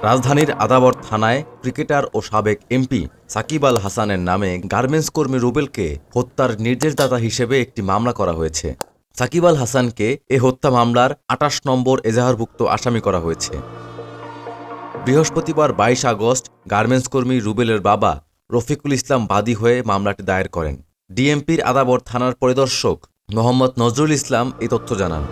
রাজধানীর আদাবর থানায় ক্রিকেটার ও সাবেক এমপি সাকিব আল হাসানের নামে গার্মেন্টস কর্মী রুবেলকে হত্যার নির্দেশদাতা হিসেবে একটি মামলা করা হয়েছে। সাকিব আল হাসানকে এ হত্যা মামলার ২৮ নম্বর এজাহারভুক্ত আসামি করা হয়েছে। বৃহস্পতিবার ২২ আগস্ট গার্মেন্টস কর্মী রুবেলের বাবা রফিকুল ইসলাম বাদী হয়ে মামলাটি দায়ের করেন। ডিএমপির আদাবর থানার পরিদর্শক মোহাম্মদ নজরুল ইসলাম এই তথ্য জানান।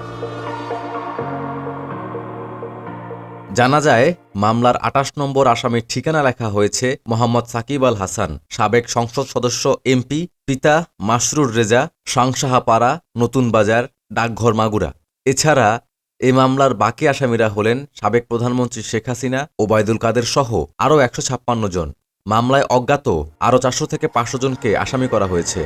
জানা যায়, মামলার ২৮ নম্বর আসামির ঠিকানা লেখা হয়েছে মোহাম্মদ সাকিব আল হাসান, সাবেক সংসদ সদস্য এমপি, পিতা মাসরুর রেজা, সাংসাহাপাড়া, নতুন বাজার, ডাকঘর, মাগুরা। এছাড়া এ মামলার বাকি আসামিরা হলেন সাবেক প্রধানমন্ত্রী শেখ হাসিনা, ওবায়দুল কাদের সহ আরও ১৫৬ জন। মামলায় অজ্ঞাত আরও ৪০০ থেকে ৫০০ জনকে আসামি করা হয়েছে।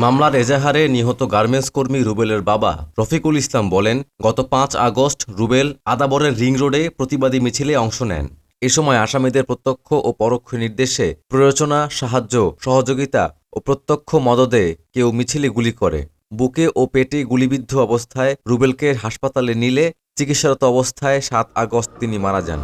মামলার এজাহারে নিহত গার্মেন্টস কর্মী রুবেলের বাবা রফিকুল ইসলাম বলেন, গত ৫ আগস্ট রুবেল আদাবরের রিং রোডে প্রতিবাদী মিছিলে অংশ নেন। এ সময় আসামিদের প্রত্যক্ষ ও পরোক্ষ নির্দেশে প্ররোচনা, সাহায্য, সহযোগিতা ও প্রত্যক্ষ মদদে কেউ মিছিলে গুলি করে। বুকে ও পেটে গুলিবিদ্ধ অবস্থায় রুবেলকে হাসপাতালে নিলে চিকিৎসারত অবস্থায় ৭ আগস্ট তিনি মারা যান।